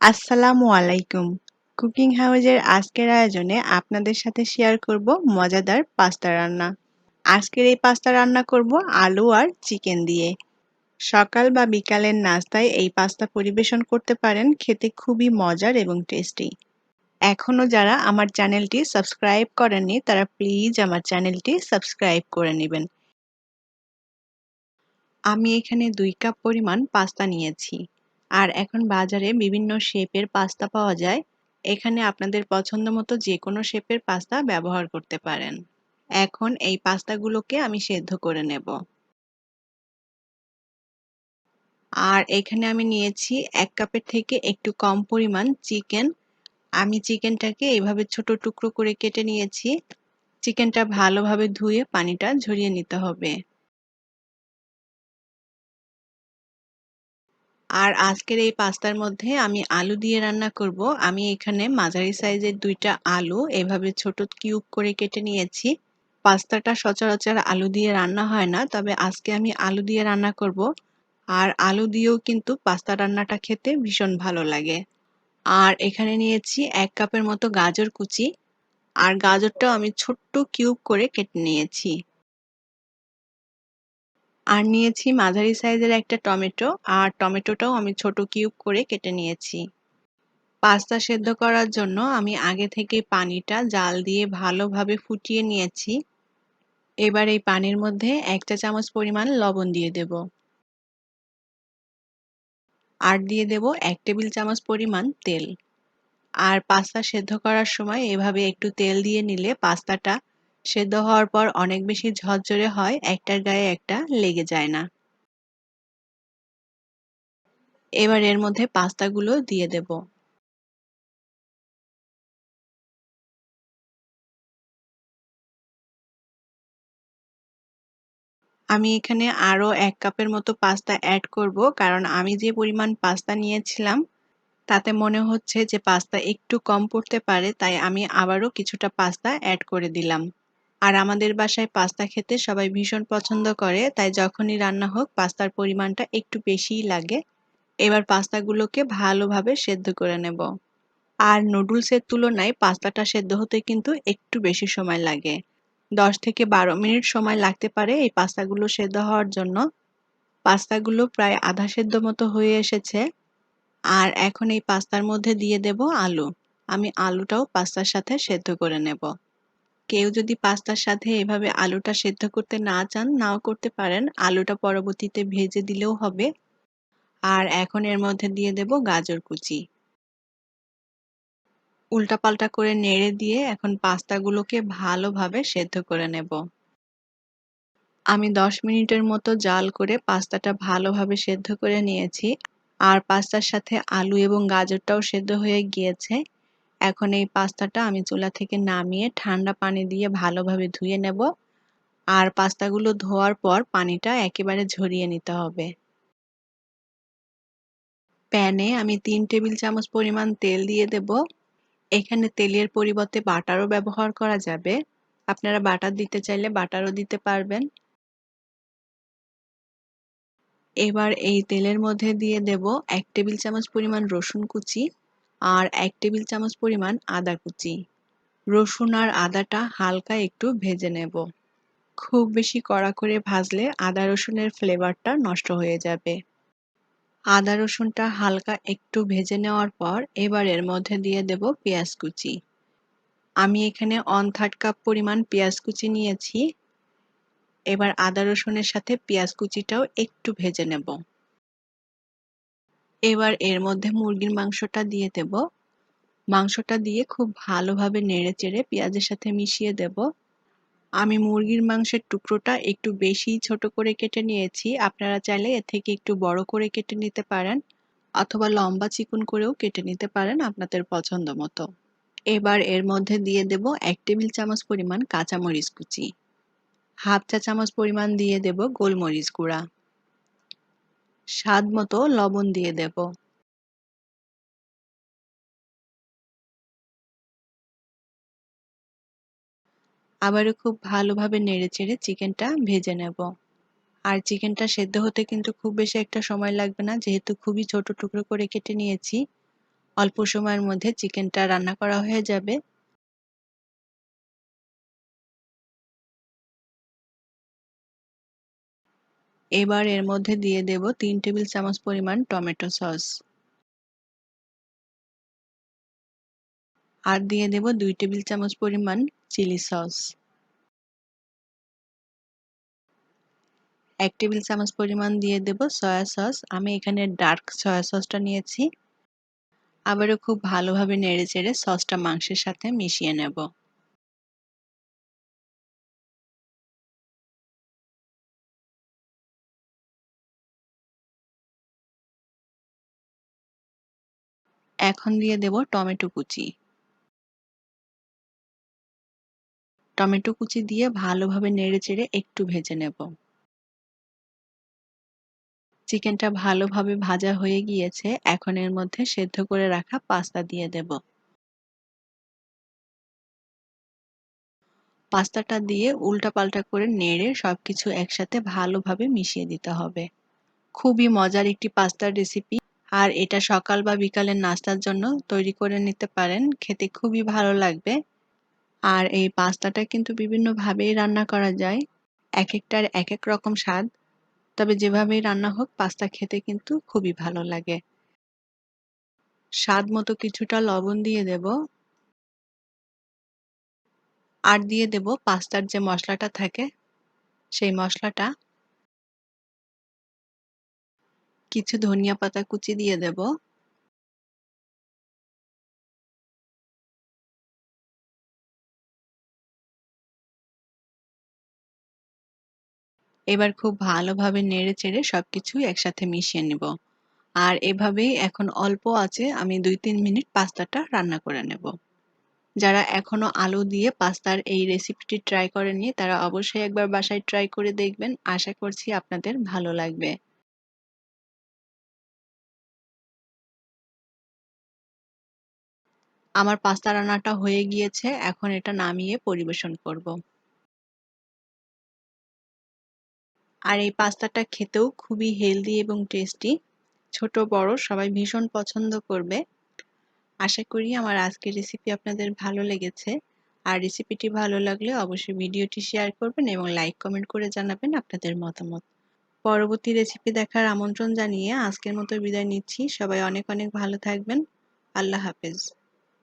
আসসালামু আলাইকুম। কুকিং হাউজের আজকের আয়োজনে আপনাদের সাথে শেয়ার করব মজাদার পাস্তা রান্না। আজকের এই পাস্তা রান্না করব আলু আর চিকেন দিয়ে। সকাল বা বিকালের নাস্তায় এই পাস্তা পরিবেশন করতে পারেন, খেতে খুবই মজার এবং টেস্টি। এখনো যারা আমার চ্যানেলটি সাবস্ক্রাইব করেননি তারা প্লিজ আমার চ্যানেলটি সাবস্ক্রাইব করে নেবেন। আমি এখানে ২ কাপ পরিমাণ পাস্তা নিয়েছি। আর এখন বাজারে বিভিন্ন শেপের পাস্তা পাওয়া যায়। এখানে আপনাদের পছন্দমতো যেকোনো শেপের পাস্তা ব্যবহার করতে পারেন। এখন এই পাস্তাগুলোকে আমি সেদ্ধ করে নেব। আর এখানে আমি নিয়েছি ১ কাপের থেকে একটু কম পরিমাণ চিকেন। আমি চিকেনটাকে এভাবে ছোট টুকরো করে কেটে নিয়েছি। চিকেনটা ভালোভাবে ধুয়ে পানিটা ঝরিয়ে নিতে হবে। আর আজকের এই পাস্তার মধ্যে আমি আলু দিয়ে রান্না করব। আমি এখানে মাঝারি সাইজের ২ টা আলু এভাবে ছোট কিউব করে কেটে নিয়েছি। পাস্তাটা সচরাচর আলু দিয়ে রান্না হয় না, তবে আজকে আমি আলু দিয়ে রান্না করব। আর আলু দিয়েও কিন্তু পাস্তা রান্নাটা খেতে ভীষণ ভালো লাগে। আর এখানে নিয়েছি ১ কাপের মতো গাজর কুচি। আর গাজরটাও আমি ছোট্ট কিউব করে কেটে নিয়েছি। আর নিয়েছি মাঝারি সাইজের একটা টমেটো। আর টমেটোটাও আমি ছোট কিউব করে কেটে নিয়েছি। পাস্তা সেদ্ধ করার জন্য আমি আগে থেকে পানিটা জাল দিয়ে ভালোভাবে ফুটিয়ে নিয়েছি। এবার এই পানির মধ্যে ১ চা চামচ পরিমাণ লবণ দিয়ে দেব। আর দিয়ে দেব ১ টেবিল চামচ পরিমাণ তেল। আর পাস্তা সেদ্ধ করার সময় এভাবে একটু তেল দিয়ে নিলে পাস্তাটা সেদ্ধ হওয়ার পর অনেক বেশি ঝরঝরে হয়, একটার গায়ে একটা লেগে যায় না। এবার এর মধ্যে পাস্তাগুলো দিয়ে দেব। আমি এখানে আরো ১ কাপের মতো পাস্তা অ্যাড করব, কারণ আমি যে পরিমাণ পাস্তা নিয়েছিলাম তাতে মনে হচ্ছে যে পাস্তা একটু কম পড়তে পারে, তাই আমি আবারও কিছুটা পাস্তা অ্যাড করে দিলাম। আর আমাদের বাসায় পাস্তা খেতে সবাই ভীষণ পছন্দ করে, তাই যখনই রান্না হোক পাস্তার পরিমাণটা একটু বেশিই লাগে। এবার পাস্তাগুলোকে ভালোভাবে সেদ্ধ করে নেব। আর নুডলসের তুলনায় পাস্তাটা সেদ্ধ হতে কিন্তু একটু বেশি সময় লাগে। ১০ থেকে ১২ মিনিট সময় লাগতে পারে এই পাস্তাগুলো সেদ্ধ হওয়ার জন্য। পাস্তাগুলো প্রায় আধা সেদ্ধ মতো হয়ে এসেছে। আর এখন এই পাস্তার মধ্যে দিয়ে দেব আলু। আমি আলুটাও পাস্তার সাথে সেদ্ধ করে নেব। কেউ যদি পাস্তার সাথে এভাবে আলুটা সেদ্ধ করতে না চান, নাও করতে পারেন। আলুটা পরবর্তীতে ভেজে দিলেও হবে। আর এখন এর মধ্যে দিয়ে দেব গাজর কুচি। উল্টাপাল্টা করে নেড়ে দিয়ে এখন পাস্তাগুলোকে ভালোভাবে সেদ্ধ করে নেব। আমি ১০ মিনিটের মতো জাল করে পাস্তাটা ভালোভাবে সেদ্ধ করে নিয়েছি। আর পাস্তার সাথে আলু এবং গাজরটাও সেদ্ধ হয়ে গিয়েছে। এখন এই পাস্তাটা আমি চুলা থেকে নামিয়ে ঠান্ডা পানি দিয়ে ভালোভাবে ধুয়ে নেব। আর পাস্তাগুলো ধোয়ার পর পানিটা একেবারে ঝরিয়ে নিতে হবে। প্যানে আমি ৩ টেবিল চামচ পরিমাণ তেল দিয়ে দেব। এখানে তেলের পরিবর্তে বাটারও ব্যবহার করা যাবে। আপনারা বাটার দিতে চাইলে বাটারও দিতে পারবেন। এবার এই তেলের মধ্যে দিয়ে দেব ১ টেবিল চামচ পরিমাণ রসুন কুচি আর ১ টেবিল চামচ পরিমাণ আদা কুচি। রসুন আর আদাটা হালকা একটু ভেজে নেব। খুব বেশি কড়া করে ভাজলে আদা রসুনের ফ্লেভারটা নষ্ট হয়ে যাবে। আদা রসুনটা হালকা একটু ভেজে নেওয়ার পর এবার এর মধ্যে দিয়ে দেব পেঁয়াজ কুচি। আমি এখানে 1/3 কাপ পরিমাণ পেঁয়াজ কুচি নিয়েছি। এবার আদা রসুনের সাথে পেঁয়াজ কুচিটাও একটু ভেজে নেব। এবার এর মধ্যে মুরগির মাংসটা দিয়ে দেব। মাংসটা দিয়ে খুব ভালোভাবে নেড়েচেড়ে পেঁয়াজের সাথে মিশিয়ে দেব। আমি মুরগির মাংসের টুকরোটা একটু বেশিই ছোট করে কেটে নিয়েছি। আপনারা চাইলে এর থেকে একটু বড় করে কেটে নিতে পারেন, অথবা লম্বা চিকন করেও কেটে নিতে পারেন আপনাদের পছন্দ মতো। এবার এর মধ্যে দিয়ে দেব ১ টেবিল চামচ পরিমাণ কাঁচামরিচ কুচি। হাফ চা চামচ পরিমাণ দিয়ে দেব গোলমরিচ গুঁড়া। স্বাদ মতো লবণ দিয়ে দেব। আবারও খুব ভালোভাবে নেড়েচেড়ে চিকেনটা ভেজে নেব। আর চিকেনটা সেদ্ধ হতে কিন্তু খুব বেশি একটা সময় লাগবে না, যেহেতু খুবই ছোট টুকরো করে কেটে নিয়েছি। অল্প সময়ের মধ্যে চিকেনটা রান্না করা হয়ে যাবে। এবার এর মধ্যে দিয়ে দেব ৩ টেবিল চামচ পরিমাণ টমেটো সস। আর দিয়ে দেব ২ টেবিল চামচ পরিমাণ চিলি সস। ১ টেবিল চামচ পরিমাণ দিয়ে দেব সয়া সস। আমি এখানে ডার্ক সয়া সসটা নিয়েছি। আবারও খুব ভালোভাবে নেড়েচেড়ে সসটা মাংসের সাথে মিশিয়ে নেব। এখন দিয়ে দেব টমেটো কুচি। টমেটো কুচি দিয়ে ভালোভাবে নেড়েচেড়ে একটু ভেজে নেব। চিকেনটা ভালোভাবে ভাজা হয়ে গিয়েছে। এখন এর মধ্যে সেদ্ধ করে রাখা পাস্তা দিয়ে দেব। পাস্তাটা দিয়ে উল্টাপাল্টা করে নেড়ে সবকিছু একসাথে ভালোভাবে মিশিয়ে দিতে হবে। খুবই মজার একটি পাস্তার রেসিপি। আর এটা সকাল বা বিকালের নাস্তার জন্য তৈরি করে নিতে পারেন। খেতে খুবই ভালো লাগবে। আর এই পাস্তাটা কিন্তু বিভিন্নভাবেই রান্না করা যায়। একেকটার একেক রকম স্বাদ। তবে যেভাবেই রান্না হোক পাস্তা খেতে কিন্তু খুবই ভালো লাগে। স্বাদ মতো কিছুটা লবণ দিয়ে দেব। আর দিয়ে দেব পাস্তার যে মসলাটা থাকে সেই মসলাটা, কিছু ধনিয়া পাতা কুচি দিয়ে দেব। এবার খুব ভালোভাবে নেড়েচেড়ে সবকিছু একসাথে মিশিয়ে নিব। আর এভাবেই এখন অল্প আঁচে আমি ২-৩ মিনিট পাস্তাটা রান্না করে নেব। যারা এখনো আলু দিয়ে পাস্তার এই রেসিপিটি ট্রাই করেননি তারা অবশ্যই একবার বাসায় ট্রাই করে দেখবেন। আশা করছি আপনাদের ভালো লাগবে। আমার পাস্তা রান্নাটা হয়ে গিয়েছে। এখন এটা নামিয়ে পরিবেশন করব। আর এই পাস্তাটা খেতেও খুবই হেলদি এবং টেস্টি। ছোট বড় সবাই ভীষণ পছন্দ করবে। আশা করি আমার আজকের রেসিপি আপনাদের ভালো লেগেছে। আর রেসিপিটি ভালো লাগলে অবশ্যই ভিডিওটি শেয়ার করবেন এবং লাইক কমেন্ট করে জানাবেন আপনাদের মতামত। পরবর্তী রেসিপি দেখার আমন্ত্রণ জানিয়ে আজকের মতো বিদায় নিচ্ছি। সবাই অনেক অনেক ভালো থাকবেন। আল্লাহ হাফেজ।